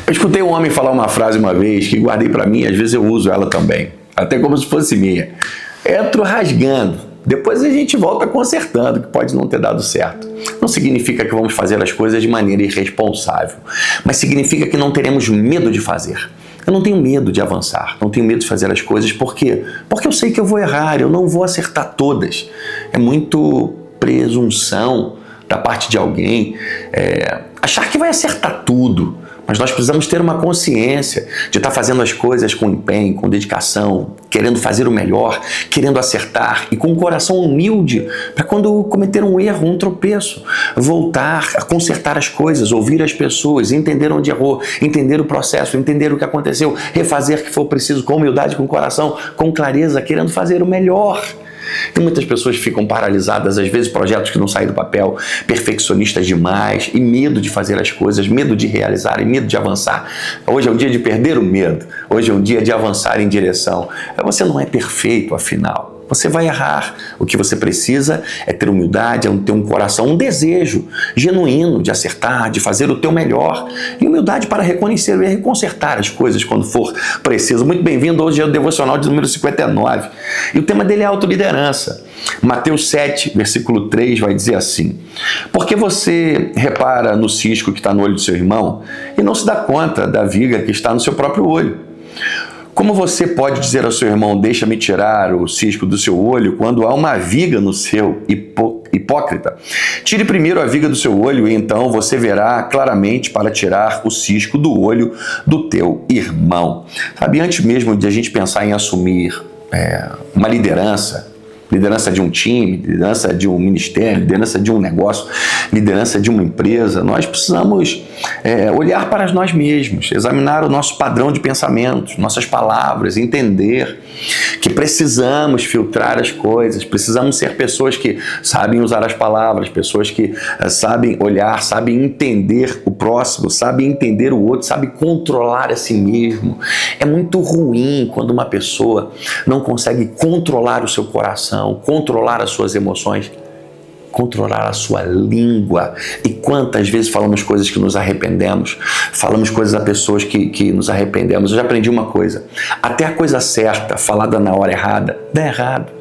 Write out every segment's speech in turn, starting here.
Eu escutei um homem falar uma frase uma vez que guardei para mim, às vezes eu uso ela também, até como se fosse minha. Entro rasgando, depois a gente volta consertando, que pode não ter dado certo. Não significa que vamos fazer as coisas de maneira irresponsável, mas significa que não teremos medo de fazer. Eu não tenho medo de avançar, não tenho medo de fazer as coisas, por quê? Porque eu sei que eu vou errar, eu não vou acertar todas. É muito presunção da parte de alguém achar que vai acertar tudo. Mas nós precisamos ter uma consciência de estar fazendo as coisas com empenho, com dedicação, querendo fazer o melhor, querendo acertar e com um coração humilde para quando cometer um erro, um tropeço, voltar a consertar as coisas, ouvir as pessoas, entender onde errou, entender o processo, entender o que aconteceu, refazer o que for preciso com humildade, com coração, com clareza, querendo fazer o melhor. E muitas pessoas ficam paralisadas, às vezes projetos que não saem do papel, perfeccionistas demais e medo de fazer as coisas, medo de realizar e medo de avançar. Hoje é um dia de perder o medo, hoje é um dia de avançar em direção. Você não é perfeito, afinal. Você vai errar. O que você precisa é ter humildade, é ter um coração, um desejo genuíno de acertar, de fazer o teu melhor. E humildade para reconhecer o erro e consertar as coisas quando for preciso. Muito bem-vindo, hoje é o Devocional de número 59. E o tema dele é autoliderança. Mateus 7, versículo 3 vai dizer assim: porque você repara no cisco que está no olho do seu irmão e não se dá conta da viga que está no seu próprio olho? Como você pode dizer ao seu irmão, deixa-me tirar o cisco do seu olho, quando há uma viga no seu? Hipócrita. Tire primeiro a viga do seu olho e então você verá claramente para tirar o cisco do olho do teu irmão. Sabe, antes mesmo de a gente pensar em assumir uma liderança de um time, liderança de um ministério, liderança de um negócio, liderança de uma empresa, nós precisamos olhar para nós mesmos, examinar o nosso padrão de pensamentos, nossas palavras, entender que precisamos filtrar as coisas, precisamos ser pessoas que sabem usar as palavras, pessoas que sabem olhar, sabem entender o próximo, sabem entender o outro, sabem controlar a si mesmo. É muito ruim quando uma pessoa não consegue controlar o seu coração, controlar as suas emoções, controlar a sua língua. E quantas vezes falamos coisas que nos arrependemos, falamos coisas a pessoas que nos arrependemos. Eu já aprendi uma coisa: até a coisa certa, falada na hora errada, dá errado.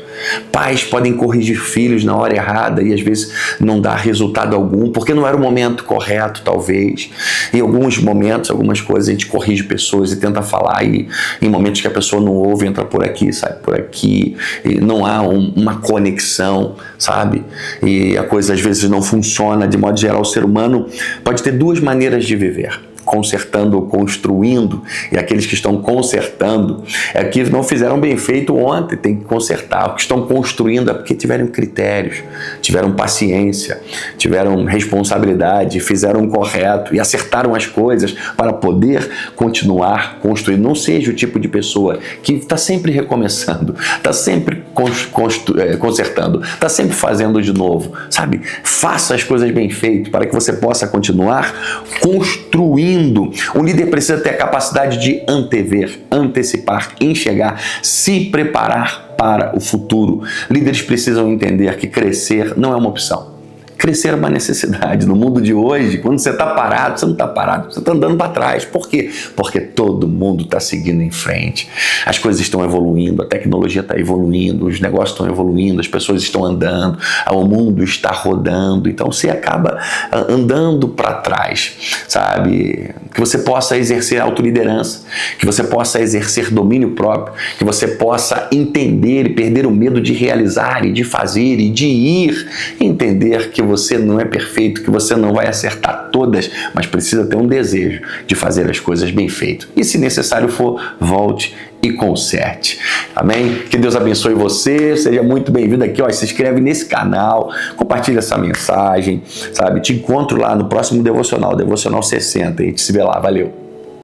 Pais podem corrigir filhos na hora errada e às vezes não dá resultado algum, porque não era o momento correto, talvez. Em alguns momentos, algumas coisas, a gente corrige pessoas e tenta falar, e em momentos que a pessoa não ouve, entra por aqui, sai por aqui, e não há uma conexão, sabe? E a coisa às vezes não funciona. De modo geral, o ser humano pode ter duas maneiras de viver: consertando ou construindo, e aqueles que estão consertando é que não fizeram bem feito ontem, tem que consertar. Os que estão construindo é porque tiveram critérios, tiveram paciência, tiveram responsabilidade, fizeram o correto e acertaram as coisas para poder continuar construindo. Não seja o tipo de pessoa que está sempre recomeçando, está sempre consertando, está sempre fazendo de novo, sabe? Faça as coisas bem feitas para que você possa continuar construindo. Um líder precisa ter a capacidade de antever, antecipar, enxergar, se preparar para o futuro. Líderes precisam entender que crescer não é uma opção. Crescer é uma necessidade. No mundo de hoje, quando você está parado, você não está parado, você está andando para trás. Por quê? Porque todo mundo está seguindo em frente. As coisas estão evoluindo, a tecnologia está evoluindo, os negócios estão evoluindo, as pessoas estão andando, o mundo está rodando. Então você acaba andando para trás, sabe? Que você possa exercer autoliderança, que você possa exercer domínio próprio, que você possa entender e perder o medo de realizar e de fazer e de ir, entender que você não é perfeito, que você não vai acertar todas, mas precisa ter um desejo de fazer as coisas bem feitas. E se necessário for, volte e conserte. Amém? Que Deus abençoe você, seja muito bem-vindo aqui, se inscreve nesse canal, compartilha essa mensagem, sabe? Te encontro lá no próximo Devocional 60, a gente se vê lá, valeu!